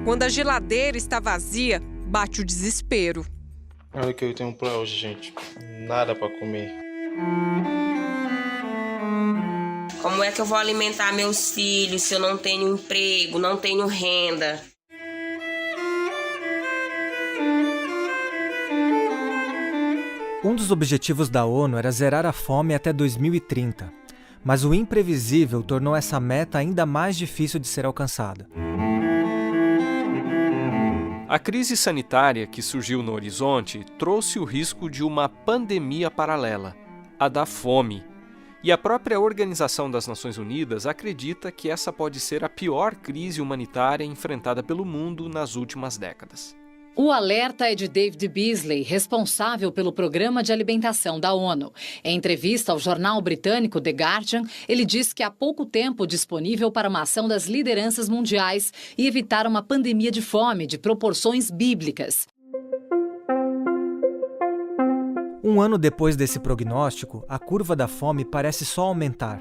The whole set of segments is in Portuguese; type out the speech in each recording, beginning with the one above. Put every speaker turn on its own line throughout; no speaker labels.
Quando a geladeira está vazia, bate o desespero.
Olha o que eu tenho pra hoje, gente. Nada pra comer.
Como é que eu vou alimentar meus filhos se eu não tenho emprego, não tenho renda?
Um dos objetivos da ONU era zerar a fome até 2030, mas o imprevisível tornou essa meta ainda mais difícil de ser alcançada.
A crise sanitária que surgiu no horizonte trouxe o risco de uma pandemia paralela, a da fome. E a própria Organização das Nações Unidas acredita que essa pode ser a pior crise humanitária enfrentada pelo mundo nas últimas décadas.
O alerta é de David Beasley, responsável pelo Programa de Alimentação da ONU. Em entrevista ao jornal britânico The Guardian, ele diz que há pouco tempo disponível para uma ação das lideranças mundiais e evitar uma pandemia de fome de proporções bíblicas.
Um ano depois desse prognóstico, a curva da fome parece só aumentar,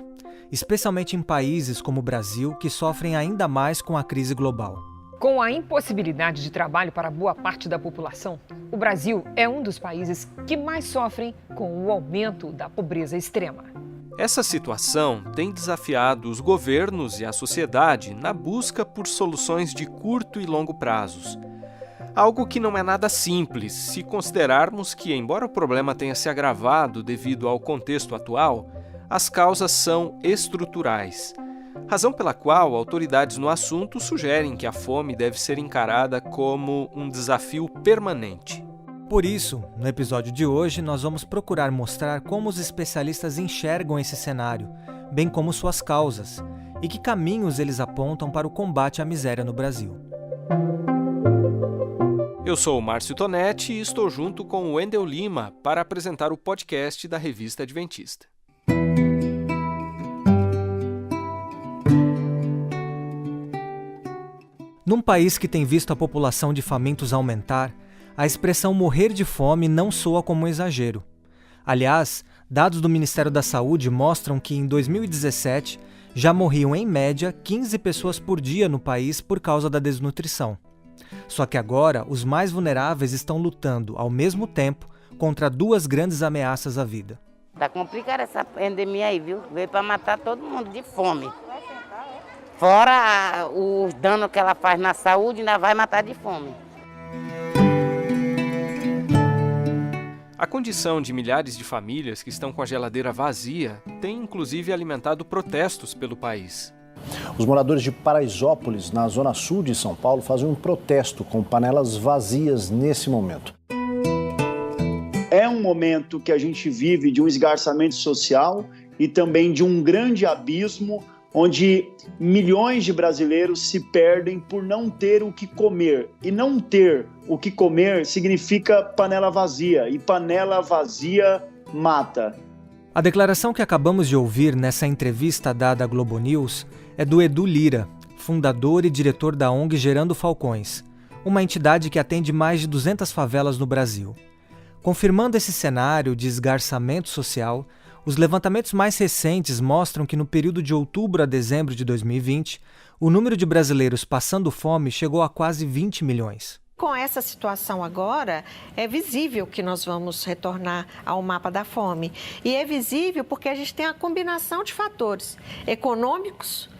especialmente em países como o Brasil, que sofrem ainda mais com a crise global.
Com a impossibilidade de trabalho para boa parte da população, o Brasil é um dos países que mais sofrem com o aumento da pobreza extrema.
Essa situação tem desafiado os governos e a sociedade na busca por soluções de curto e longo prazos. Algo que não é nada simples, se considerarmos que, embora o problema tenha se agravado devido ao contexto atual, as causas são estruturais. Razão pela qual autoridades no assunto sugerem que a fome deve ser encarada como um desafio permanente.
Por isso, no episódio de hoje, nós vamos procurar mostrar como os especialistas enxergam esse cenário, bem como suas causas, e que caminhos eles apontam para o combate à miséria no Brasil.
Eu sou o Márcio Tonetti e estou junto com o Wendel Lima para apresentar o podcast da Revista Adventista.
Num país que tem visto a população de famintos aumentar, a expressão morrer de fome não soa como um exagero. Aliás, dados do Ministério da Saúde mostram que em 2017 já morriam em média 15 pessoas por dia no país por causa da desnutrição. Só que agora os mais vulneráveis estão lutando ao mesmo tempo contra duas grandes ameaças à vida.
Tá complicada essa pandemia aí, viu? Veio para matar todo mundo de fome. Fora os danos que ela faz na saúde, ainda vai matar de fome.
A condição de milhares de famílias que estão com a geladeira vazia tem inclusive alimentado protestos pelo país.
Os moradores de Paraisópolis, na zona sul de São Paulo, fazem um protesto com panelas vazias nesse momento.
É um momento que a gente vive de um esgarçamento social e também de um grande abismo onde milhões de brasileiros se perdem por não ter o que comer. E não ter o que comer significa panela vazia, e panela vazia mata.
A declaração que acabamos de ouvir nessa entrevista dada à Globo News é do Edu Lira, fundador e diretor da ONG Gerando Falcões, uma entidade que atende mais de 200 favelas no Brasil. Confirmando esse cenário de esgarçamento social, os levantamentos mais recentes mostram que no período de outubro a dezembro de 2020, o número de brasileiros passando fome chegou a quase 20 milhões.
Com essa situação agora, é visível que nós vamos retornar ao mapa da fome. E é visível porque a gente tem a combinação de fatores econômicos,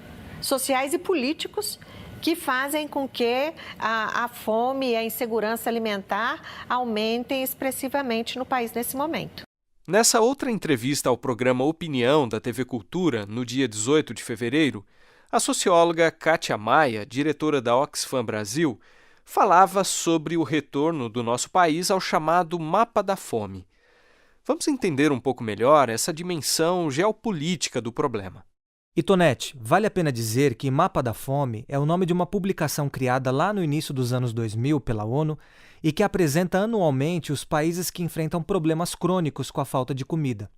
sociais e políticos que fazem com que a fome e a insegurança alimentar aumentem expressivamente no país nesse momento.
Nessa outra entrevista ao programa Opinião da TV Cultura, no dia 18 de fevereiro, a socióloga Kátia Maia, diretora da Oxfam Brasil, falava sobre o retorno do nosso país ao chamado Mapa da Fome. Vamos entender um pouco melhor essa dimensão geopolítica do problema.
E Tonetti, vale a pena dizer que Mapa da Fome é o nome de uma publicação criada lá no início dos anos 2000 pela ONU e que apresenta anualmente os países que enfrentam problemas crônicos com a falta de comida.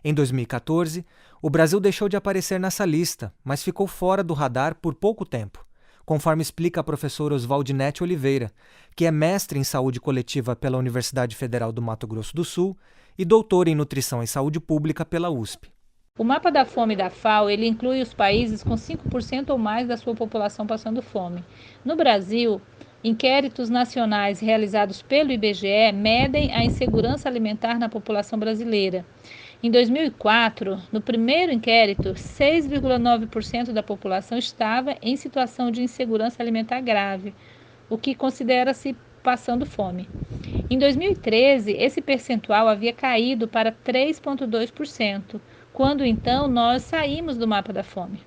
Em 2014, o Brasil deixou de aparecer nessa lista, mas ficou fora do radar por pouco tempo, conforme explica a professora Oswaldinete Oliveira, que é mestre em saúde coletiva pela Universidade Federal do Mato Grosso do Sul e doutora em nutrição e saúde pública pela USP.
O mapa da fome da FAO, ele inclui os países com 5% ou mais da sua população passando fome. No Brasil, inquéritos nacionais realizados pelo IBGE medem a insegurança alimentar na população brasileira. Em 2004, no primeiro inquérito, 6,9% da população estava em situação de insegurança alimentar grave, o que considera-se passando fome. Em 2013, esse percentual havia caído para 3,2%, quando então nós saímos do mapa da fome.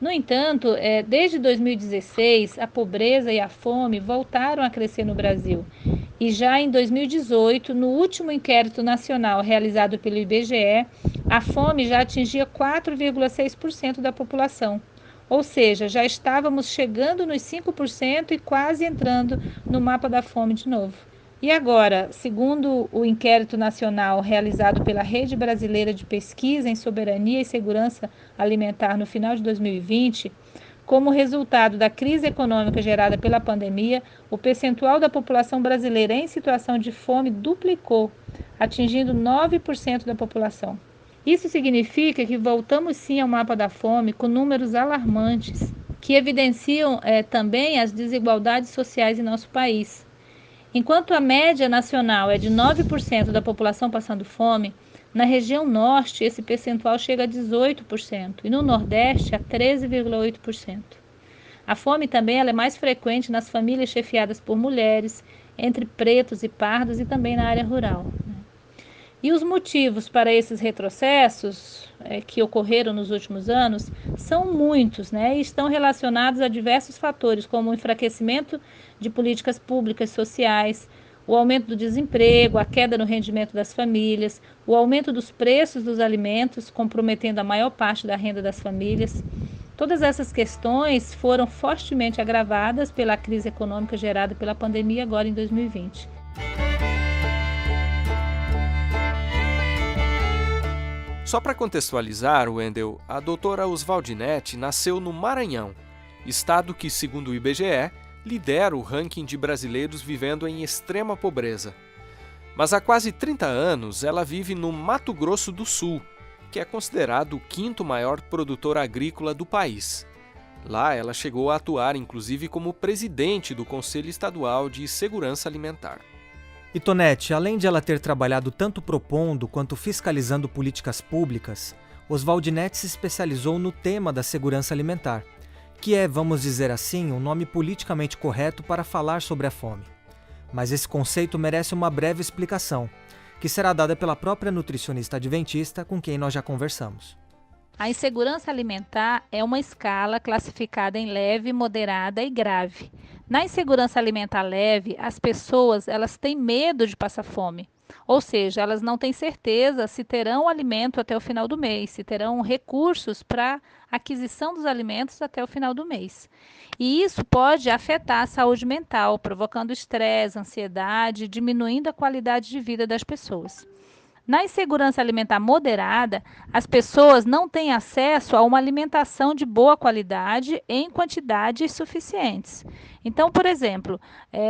No entanto, desde 2016, a pobreza e a fome voltaram a crescer no Brasil. E já em 2018, no último inquérito nacional realizado pelo IBGE, a fome já atingia 4,6% da população. Ou seja, já estávamos chegando nos 5% e quase entrando no mapa da fome de novo. E agora, segundo o inquérito nacional realizado pela Rede Brasileira de Pesquisa em Soberania e Segurança Alimentar no final de 2020, como resultado da crise econômica gerada pela pandemia, o percentual da população brasileira em situação de fome duplicou, atingindo 9% da população. Isso significa que voltamos sim ao mapa da fome com números alarmantes, que evidenciam também as desigualdades sociais em nosso país. Enquanto a média nacional é de 9% da população passando fome, na região norte esse percentual chega a 18% e no nordeste a 13,8%. A fome também ela é mais frequente nas famílias chefiadas por mulheres, entre pretos e pardos e também na área rural. E os motivos para esses retrocessos que ocorreram nos últimos anos são muitos, e estão relacionados a diversos fatores, como o enfraquecimento de políticas públicas sociais, o aumento do desemprego, a queda no rendimento das famílias, o aumento dos preços dos alimentos, comprometendo a maior parte da renda das famílias. Todas essas questões foram fortemente agravadas pela crise econômica gerada pela pandemia agora em 2020.
Só para contextualizar, Wendel, a doutora Oswaldinete nasceu no Maranhão, estado que, segundo o IBGE, lidera o ranking de brasileiros vivendo em extrema pobreza. Mas há quase 30 anos ela vive no Mato Grosso do Sul, que é considerado o quinto maior produtor agrícola do país. Lá ela chegou a atuar inclusive como presidente do Conselho Estadual de Segurança Alimentar.
E Tonete, além de ela ter trabalhado tanto propondo quanto fiscalizando políticas públicas, Oswaldinete se especializou no tema da segurança alimentar, que é, vamos dizer assim, um nome politicamente correto para falar sobre a fome. Mas esse conceito merece uma breve explicação, que será dada pela própria nutricionista adventista com quem nós já conversamos.
A insegurança alimentar é uma escala classificada em leve, moderada e grave. Na insegurança alimentar leve, as pessoas elas têm medo de passar fome. Ou seja, elas não têm certeza se terão alimento até o final do mês, se terão recursos para aquisição dos alimentos até o final do mês. E isso pode afetar a saúde mental, provocando estresse, ansiedade, diminuindo a qualidade de vida das pessoas. Na insegurança alimentar moderada, as pessoas não têm acesso a uma alimentação de boa qualidade em quantidades suficientes. Então, por exemplo,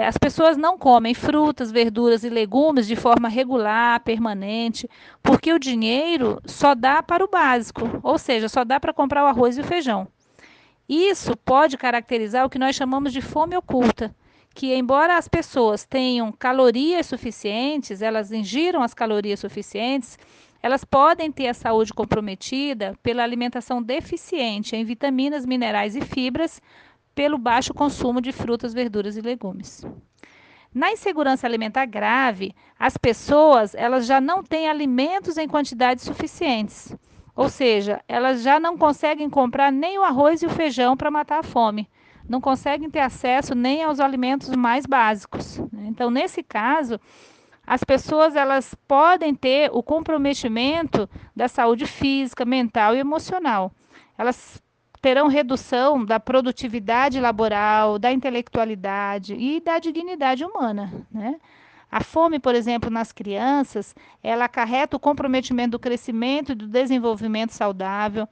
as pessoas não comem frutas, verduras e legumes de forma regular, permanente, porque o dinheiro só dá para o básico, ou seja, só dá para comprar o arroz e o feijão. Isso pode caracterizar o que nós chamamos de fome oculta, que embora as pessoas tenham calorias suficientes, elas ingiram as calorias suficientes, elas podem ter a saúde comprometida pela alimentação deficiente em vitaminas, minerais e fibras, pelo baixo consumo de frutas, verduras e legumes. Na insegurança alimentar grave, as pessoas elas já não têm alimentos em quantidades suficientes, ou seja, elas já não conseguem comprar nem o arroz e o feijão para matar a fome. Não conseguem ter acesso nem aos alimentos mais básicos. Então, nesse caso, as pessoas elas podem ter o comprometimento da saúde física, mental e emocional. Elas terão redução da produtividade laboral, da intelectualidade e da dignidade humana, A fome, por exemplo, nas crianças, ela acarreta o comprometimento do crescimento e do desenvolvimento saudável,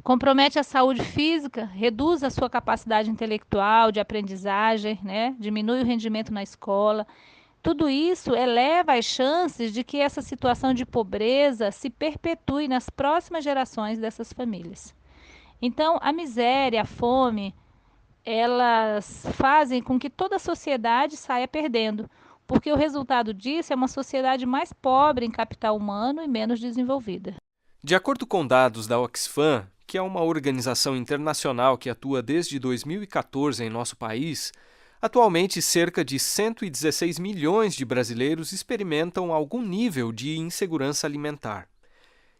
compromete a saúde física, reduz a sua capacidade intelectual, de aprendizagem, diminui o rendimento na escola, Tudo isso eleva as chances de que essa situação de pobreza se perpetue nas próximas gerações dessas famílias. Então, a miséria, a fome, elas fazem com que toda a sociedade saia perdendo, porque o resultado disso é uma sociedade mais pobre em capital humano e menos desenvolvida.
De acordo com dados da Oxfam, que é uma organização internacional que atua desde 2014 em nosso país, atualmente cerca de 116 milhões de brasileiros experimentam algum nível de insegurança alimentar.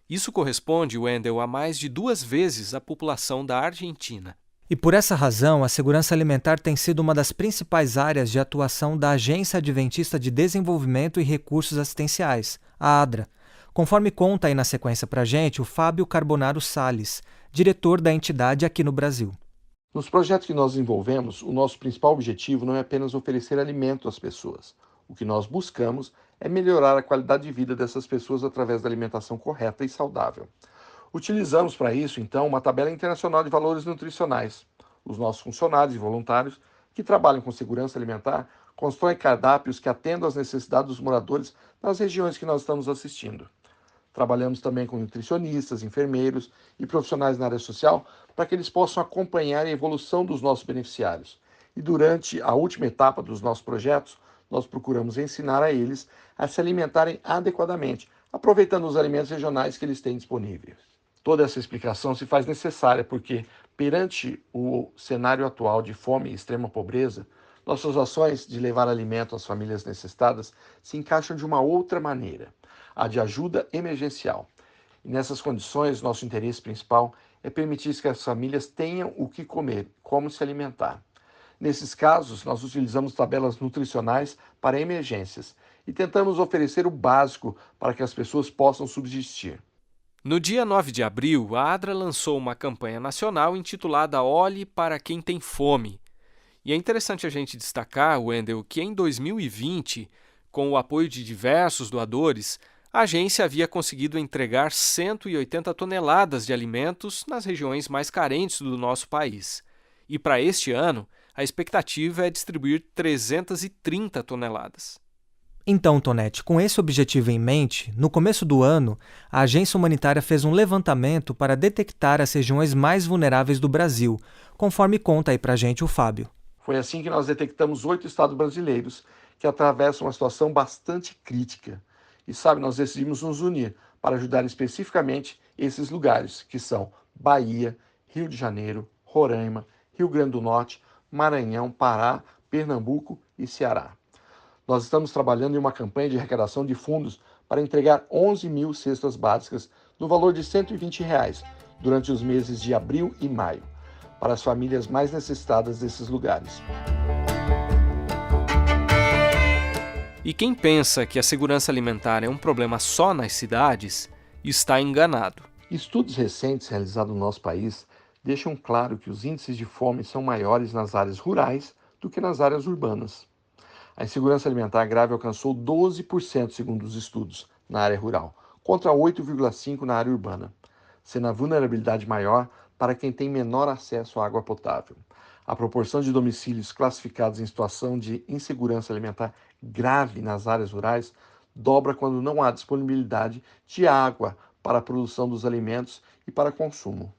Isso corresponde, Wendel, a mais de 2 vezes a população da Argentina.
E por essa razão, a segurança alimentar tem sido uma das principais áreas de atuação da Agência Adventista de Desenvolvimento e Recursos Assistenciais, a ADRA, conforme conta aí na sequência para a gente o Fábio Carbonaro Salles, diretor da entidade aqui no Brasil.
Nos projetos que nós desenvolvemos, o nosso principal objetivo não é apenas oferecer alimento às pessoas. O que nós buscamos é melhorar a qualidade de vida dessas pessoas através da alimentação correta e saudável. Utilizamos para isso, então, uma tabela internacional de valores nutricionais. Os nossos funcionários e voluntários que trabalham com segurança alimentar constroem cardápios que atendam às necessidades dos moradores nas regiões que nós estamos assistindo. Trabalhamos também com nutricionistas, enfermeiros e profissionais na área social para que eles possam acompanhar a evolução dos nossos beneficiários. E durante a última etapa dos nossos projetos, nós procuramos ensinar a eles a se alimentarem adequadamente, aproveitando os alimentos regionais que eles têm disponíveis. Toda essa explicação se faz necessária porque, perante o cenário atual de fome e extrema pobreza, nossas ações de levar alimento às famílias necessitadas se encaixam de uma outra maneira, a de ajuda emergencial. E nessas condições, nosso interesse principal é permitir que as famílias tenham o que comer, como se alimentar. Nesses casos, nós utilizamos tabelas nutricionais para emergências e tentamos oferecer o básico para que as pessoas possam subsistir.
No dia 9 de abril, a ADRA lançou uma campanha nacional intitulada Olhe para quem tem fome. E é interessante a gente destacar, Wendel, que em 2020, com o apoio de diversos doadores, a agência havia conseguido entregar 180 toneladas de alimentos nas regiões mais carentes do nosso país. E para este ano, a expectativa é distribuir 330 toneladas.
Então, Tonete, com esse objetivo em mente, no começo do ano, a agência humanitária fez um levantamento para detectar as regiões mais vulneráveis do Brasil, conforme conta aí pra gente o Fábio.
Foi assim que nós detectamos 8 estados brasileiros que atravessam uma situação bastante crítica. E nós decidimos nos unir para ajudar especificamente esses lugares, que são Bahia, Rio de Janeiro, Roraima, Rio Grande do Norte, Maranhão, Pará, Pernambuco e Ceará. Nós estamos trabalhando em uma campanha de arrecadação de fundos para entregar 11 mil cestas básicas no valor de R$ 120 durante os meses de abril e maio, para as famílias mais necessitadas desses lugares.
E quem pensa que a segurança alimentar é um problema só nas cidades, está enganado.
Estudos recentes realizados no nosso país deixam claro que os índices de fome são maiores nas áreas rurais do que nas áreas urbanas. A insegurança alimentar grave alcançou 12%, segundo os estudos, na área rural, contra 8,5% na área urbana, sendo a vulnerabilidade maior para quem tem menor acesso à água potável. A proporção de domicílios classificados em situação de insegurança alimentar grave nas áreas rurais dobra quando não há disponibilidade de água para a produção dos alimentos e para consumo.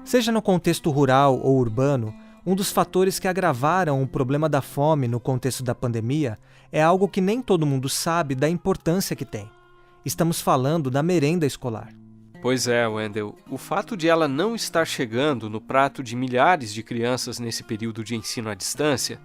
Seja no contexto rural ou urbano, um dos fatores que agravaram o problema da fome no contexto da pandemia é algo que nem todo mundo sabe da importância que tem. Estamos falando da merenda escolar.
Pois é, Wendel, o fato de ela não estar chegando no prato de milhares de crianças nesse período de ensino à distância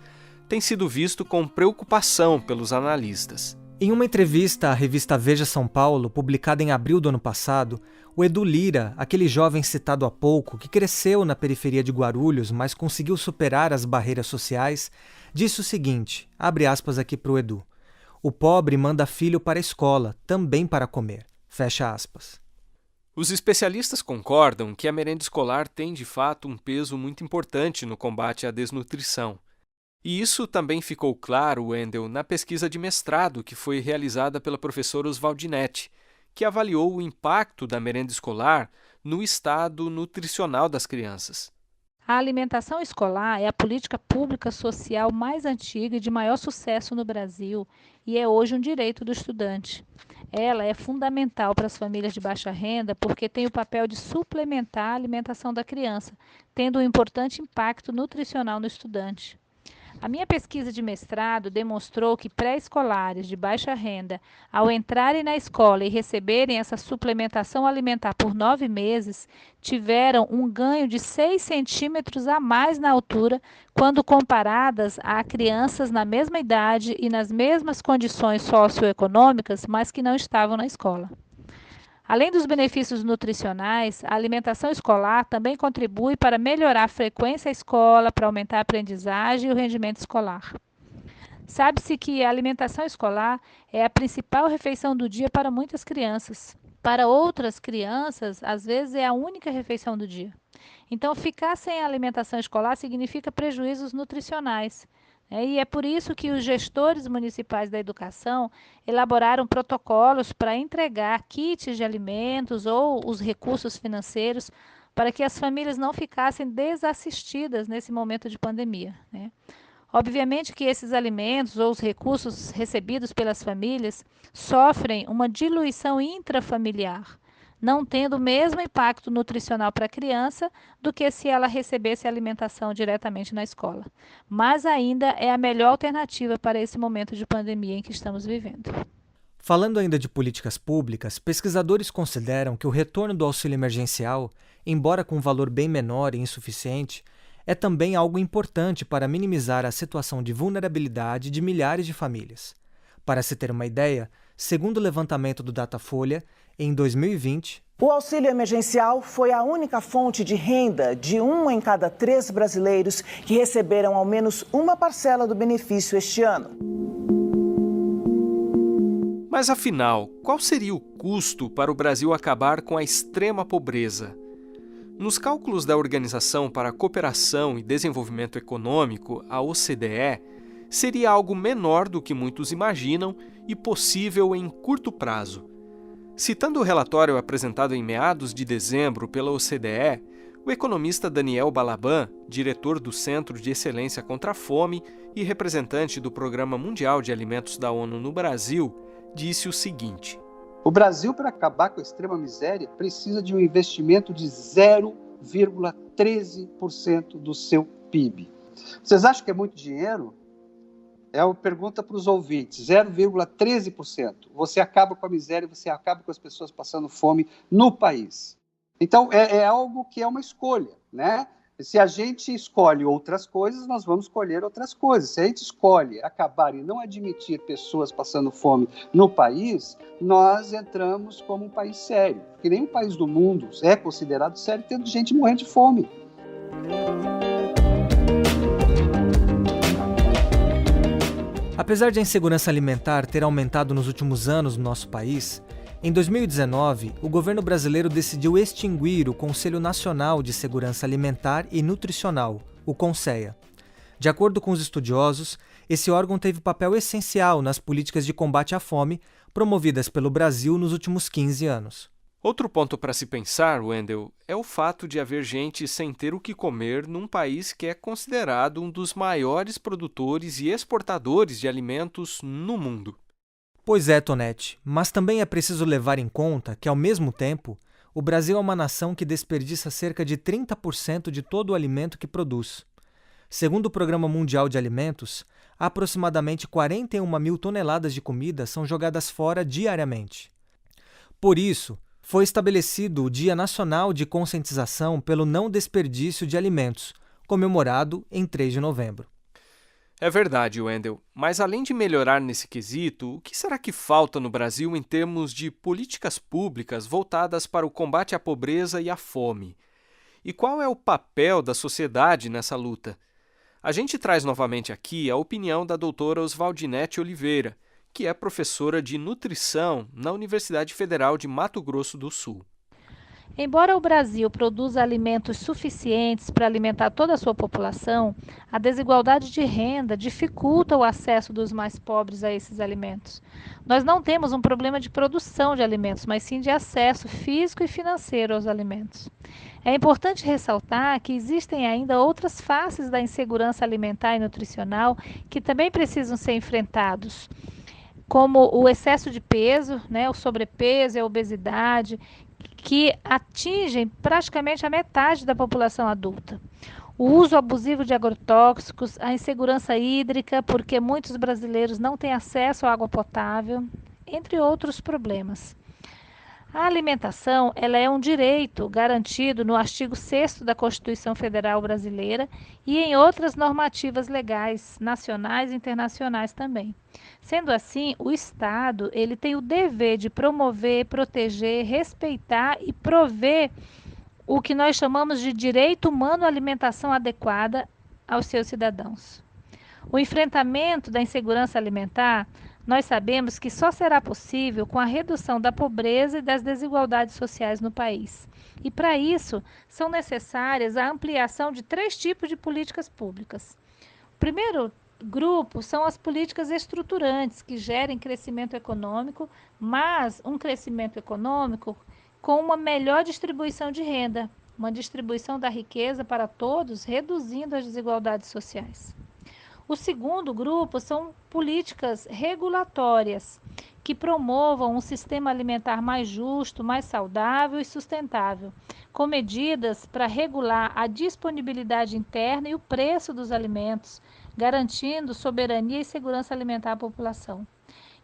tem sido visto com preocupação pelos analistas.
Em uma entrevista à revista Veja São Paulo, publicada em abril do ano passado, o Edu Lira, aquele jovem citado há pouco, que cresceu na periferia de Guarulhos, mas conseguiu superar as barreiras sociais, disse o seguinte, abre aspas aqui para o Edu, o pobre manda filho para a escola, também para comer, fecha aspas.
Os especialistas concordam que a merenda escolar tem, de fato, um peso muito importante no combate à desnutrição. E isso também ficou claro, Wendel, na pesquisa de mestrado que foi realizada pela professora Oswaldinetti, que avaliou o impacto da merenda escolar no estado nutricional das crianças.
A alimentação escolar é a política pública social mais antiga e de maior sucesso no Brasil e é hoje um direito do estudante. Ela é fundamental para as famílias de baixa renda porque tem o papel de suplementar a alimentação da criança, tendo um importante impacto nutricional no estudante. A minha pesquisa de mestrado demonstrou que pré-escolares de baixa renda, ao entrarem na escola e receberem essa suplementação alimentar por 9 meses, tiveram um ganho de 6 centímetros a mais na altura quando comparadas a crianças na mesma idade e nas mesmas condições socioeconômicas, mas que não estavam na escola. Além dos benefícios nutricionais, a alimentação escolar também contribui para melhorar a frequência à escola, para aumentar a aprendizagem e o rendimento escolar. Sabe-se que a alimentação escolar é a principal refeição do dia para muitas crianças. Para outras crianças, às vezes é a única refeição do dia. Então, ficar sem a alimentação escolar significa prejuízos nutricionais. E é por isso que os gestores municipais da educação elaboraram protocolos para entregar kits de alimentos ou os recursos financeiros para que as famílias não ficassem desassistidas nesse momento de pandemia. Obviamente que esses alimentos ou os recursos recebidos pelas famílias sofrem uma diluição intrafamiliar, não tendo o mesmo impacto nutricional para a criança do que se ela recebesse alimentação diretamente na escola. Mas ainda é a melhor alternativa para esse momento de pandemia em que estamos vivendo.
Falando ainda de políticas públicas, pesquisadores consideram que o retorno do auxílio emergencial, embora com um valor bem menor e insuficiente, é também algo importante para minimizar a situação de vulnerabilidade de milhares de famílias. Para se ter uma ideia, segundo o levantamento do Datafolha, em 2020,
o auxílio emergencial foi a única fonte de renda de 1 em cada 3 brasileiros que receberam ao menos uma parcela do benefício este ano.
Mas afinal, qual seria o custo para o Brasil acabar com a extrema pobreza? Nos cálculos da Organização para a Cooperação e Desenvolvimento Econômico, a OCDE, seria algo menor do que muitos imaginam e possível em curto prazo. Citando o relatório apresentado em meados de dezembro pela OCDE, o economista Daniel Balaban, diretor do Centro de Excelência contra a Fome e representante do Programa Mundial de Alimentos da ONU no Brasil, disse o seguinte:
o Brasil, para acabar com a extrema miséria, precisa de um investimento de 0,13% do seu PIB. Vocês acham que é muito dinheiro? É uma pergunta para os ouvintes, 0,13%. Você acaba com a miséria, você acaba com as pessoas passando fome no país. Então, é algo que é uma escolha, né? Se a gente escolhe outras coisas, nós vamos escolher outras coisas. Se a gente escolhe acabar e não admitir pessoas passando fome no país, nós entramos como um país sério. Porque nenhum país do mundo é considerado sério tendo gente morrendo de fome.
Apesar de a insegurança alimentar ter aumentado nos últimos anos no nosso país, em 2019, o governo brasileiro decidiu extinguir o Conselho Nacional de Segurança Alimentar e Nutricional, o CONSEA. De acordo com os estudiosos, esse órgão teve papel essencial nas políticas de combate à fome promovidas pelo Brasil nos últimos 15 anos.
Outro ponto para se pensar, Wendel, é o fato de haver gente sem ter o que comer num país que é considerado um dos maiores produtores e exportadores de alimentos no mundo.
Pois é, Tonete, mas também é preciso levar em conta que, ao mesmo tempo, o Brasil é uma nação que desperdiça cerca de 30% de todo o alimento que produz. Segundo o Programa Mundial de Alimentos, aproximadamente 41 mil toneladas de comida são jogadas fora diariamente. Por isso, foi estabelecido o Dia Nacional de Conscientização pelo Não Desperdício de Alimentos, comemorado em 3 de novembro.
É verdade, Wendel, mas além de melhorar nesse quesito, o que será que falta no Brasil em termos de políticas públicas voltadas para o combate à pobreza e à fome? E qual é o papel da sociedade nessa luta? A gente traz novamente aqui a opinião da doutora Oswaldinetti Oliveira, que é professora de nutrição na Universidade Federal de Mato Grosso do Sul.
Embora o Brasil produza alimentos suficientes para alimentar toda a sua população, a desigualdade de renda dificulta o acesso dos mais pobres a esses alimentos. Nós não temos um problema de produção de alimentos, mas sim de acesso físico e financeiro aos alimentos. É importante ressaltar que existem ainda outras faces da insegurança alimentar e nutricional que também precisam ser enfrentados, como o excesso de peso, o sobrepeso e a obesidade, que atingem praticamente a metade da população adulta. O uso abusivo de agrotóxicos, a insegurança hídrica, porque muitos brasileiros não têm acesso à água potável, entre outros problemas. A alimentação, ela é um direito garantido no artigo 6º da Constituição Federal Brasileira e em outras normativas legais, nacionais e internacionais também. Sendo assim, o Estado, ele tem o dever de promover, proteger, respeitar e prover o que nós chamamos de direito humano à alimentação adequada aos seus cidadãos. O enfrentamento da insegurança alimentar, nós sabemos que só será possível com a redução da pobreza e das desigualdades sociais no país. E para isso, são necessárias a ampliação de 3 tipos de políticas públicas. O primeiro grupo são as políticas estruturantes, que gerem crescimento econômico, mas um crescimento econômico com uma melhor distribuição de renda, uma distribuição da riqueza para todos, reduzindo as desigualdades sociais. O segundo grupo são políticas regulatórias, que promovam um sistema alimentar mais justo, mais saudável e sustentável, com medidas para regular a disponibilidade interna e o preço dos alimentos, garantindo soberania e segurança alimentar à população.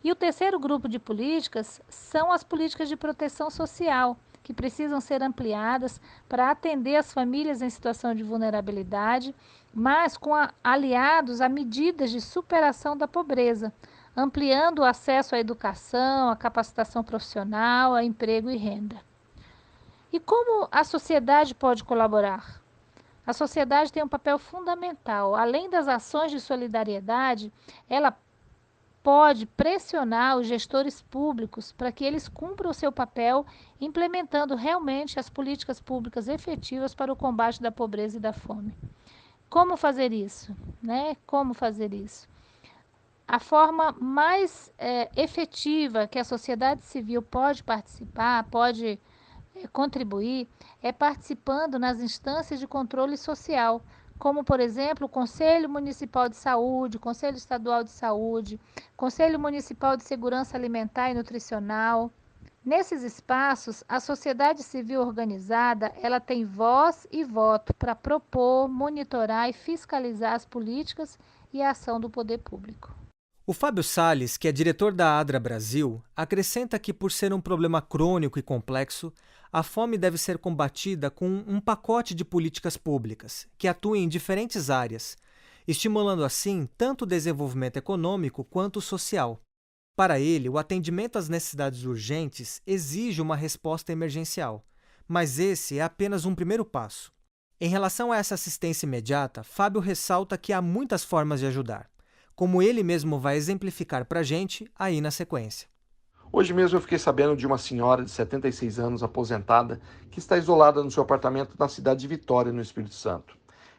E o terceiro grupo de políticas são as políticas de proteção social, que precisam ser ampliadas para atender as famílias em situação de vulnerabilidade, mas aliados a medidas de superação da pobreza, ampliando o acesso à educação, à capacitação profissional, a emprego e renda. E como a sociedade pode colaborar? A sociedade tem um papel fundamental. Além das ações de solidariedade, ela pode pressionar os gestores públicos para que eles cumpram o seu papel, implementando realmente as políticas públicas efetivas para o combate da pobreza e da fome. Como fazer isso? Como fazer isso? A forma mais efetiva que a sociedade civil pode participar, pode contribuir, é participando nas instâncias de controle social, como, por exemplo, o Conselho Municipal de Saúde, Conselho Estadual de Saúde, Conselho Municipal de Segurança Alimentar e Nutricional. Nesses espaços, a sociedade civil organizada, ela tem voz e voto para propor, monitorar e fiscalizar as políticas e a ação do poder público.
O Fábio Salles, que é diretor da ADRA Brasil, acrescenta que, por ser um problema crônico e complexo, a fome deve ser combatida com um pacote de políticas públicas, que atuem em diferentes áreas, estimulando assim tanto o desenvolvimento econômico quanto o social. Para ele, o atendimento às necessidades urgentes exige uma resposta emergencial, mas esse é apenas um primeiro passo. Em relação a essa assistência imediata, Fábio ressalta que há muitas formas de ajudar, como ele mesmo vai exemplificar para a gente aí na sequência.
Hoje mesmo eu fiquei sabendo de uma senhora de 76 anos, aposentada, que está isolada no seu apartamento na cidade de Vitória, no Espírito Santo.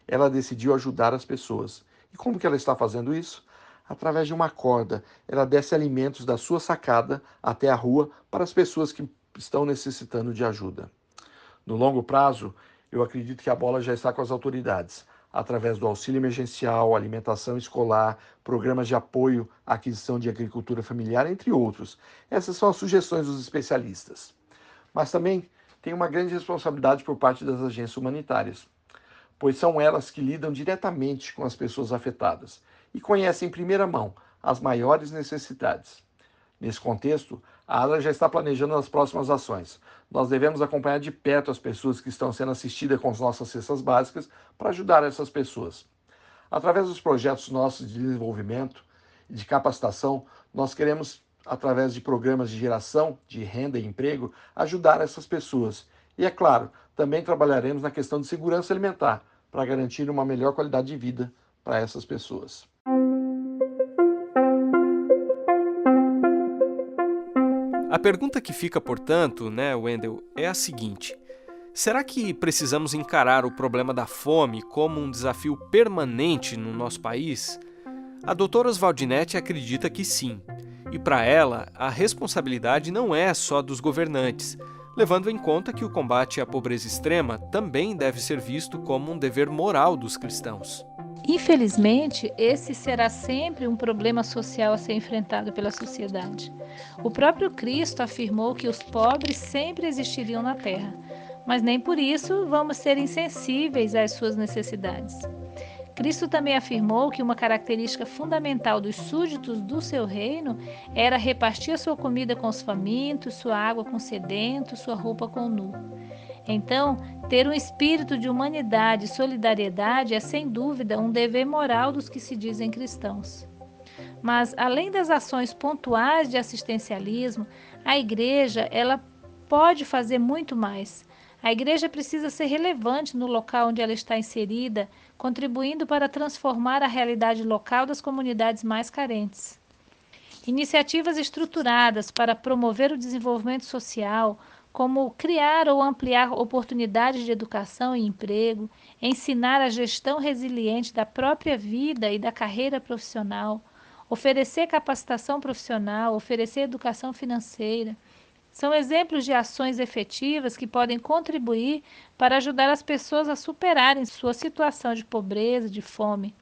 Ela decidiu ajudar as pessoas. E como que ela está fazendo isso? Através de uma corda. Ela desce alimentos da sua sacada até a rua para as pessoas que estão necessitando de ajuda. No longo prazo, eu acredito que a bola já está com as autoridades, através do auxílio emergencial, alimentação escolar, programas de apoio à aquisição de agricultura familiar, entre outros. Essas são as sugestões dos especialistas. Mas também tem uma grande responsabilidade por parte das agências humanitárias, pois são elas que lidam diretamente com as pessoas afetadas e conhecem em primeira mão as maiores necessidades. Nesse contexto, a ADRA já está planejando as próximas ações. Nós devemos acompanhar de perto as pessoas que estão sendo assistidas com as nossas cestas básicas para ajudar essas pessoas. Através dos projetos nossos de desenvolvimento e de capacitação, nós queremos, através de programas de geração de renda e emprego, ajudar essas pessoas. E, é claro, também trabalharemos na questão de segurança alimentar para garantir uma melhor qualidade de vida para essas pessoas.
A pergunta que fica, portanto, Wendel, é a seguinte: Será que precisamos encarar o problema da fome como um desafio permanente no nosso país? A doutora Oswaldinete acredita que sim. E para ela, a responsabilidade não é só dos governantes, levando em conta que o combate à pobreza extrema também deve ser visto como um dever moral dos cristãos.
Infelizmente, esse será sempre um problema social a ser enfrentado pela sociedade. O próprio Cristo afirmou que os pobres sempre existiriam na Terra, mas nem por isso vamos ser insensíveis às suas necessidades. Cristo também afirmou que uma característica fundamental dos súditos do seu reino era repartir a sua comida com os famintos, sua água com os sedentos, sua roupa com o nu. Então, ter um espírito de humanidade e solidariedade é, sem dúvida, um dever moral dos que se dizem cristãos. Mas, além das ações pontuais de assistencialismo, a igreja ela pode fazer muito mais. A igreja precisa ser relevante no local onde ela está inserida, contribuindo para transformar a realidade local das comunidades mais carentes. Iniciativas estruturadas para promover o desenvolvimento social, como criar ou ampliar oportunidades de educação e emprego, ensinar a gestão resiliente da própria vida e da carreira profissional, oferecer capacitação profissional, oferecer educação financeira, são exemplos de ações efetivas que podem contribuir para ajudar as pessoas a superarem sua situação de pobreza, de fome.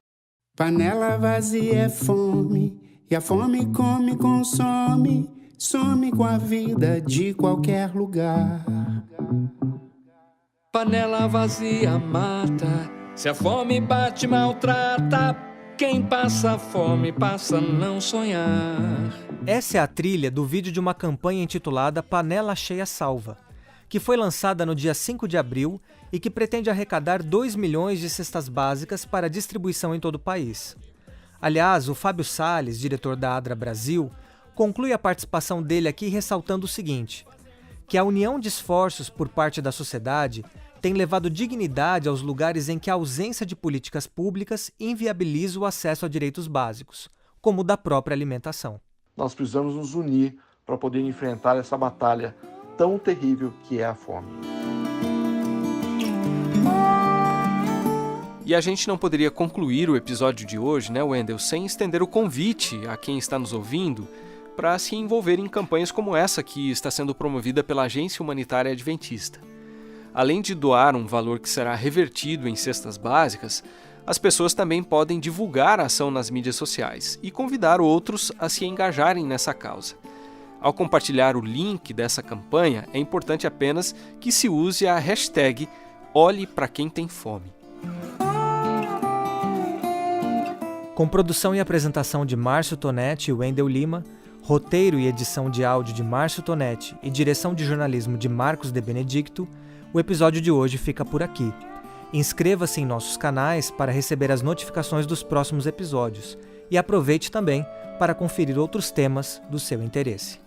Panela vazia é fome, e a fome come, consome, some com a vida de qualquer lugar.
Panela vazia mata, se a fome bate, maltrata. Quem passa fome passa a não sonhar.
Essa é a trilha do vídeo de uma campanha intitulada Panela Cheia Salva, que foi lançada no dia 5 de abril e que pretende arrecadar 2 milhões de cestas básicas para distribuição em todo o país. Aliás, o Fábio Salles, diretor da ADRA Brasil, conclui a participação dele aqui ressaltando o seguinte, que a união de esforços por parte da sociedade tem levado dignidade aos lugares em que a ausência de políticas públicas inviabiliza o acesso a direitos básicos, como o da própria alimentação.
Nós precisamos nos unir para poder enfrentar essa batalha tão terrível que é a fome.
E a gente não poderia concluir o episódio de hoje, né, Wendel, sem estender o convite a quem está nos ouvindo para se envolver em campanhas como essa que está sendo promovida pela Agência Humanitária Adventista. Além de doar um valor que será revertido em cestas básicas, as pessoas também podem divulgar a ação nas mídias sociais e convidar outros a se engajarem nessa causa. Ao compartilhar o link dessa campanha, é importante apenas que se use a hashtag Olhe para quem tem fome.
Com produção e apresentação de Márcio Tonetti e Wendel Lima, roteiro e edição de áudio de Márcio Tonetti e direção de jornalismo de Marcos de Benedicto, o episódio de hoje fica por aqui. Inscreva-se em nossos canais para receber as notificações dos próximos episódios e aproveite também para conferir outros temas do seu interesse.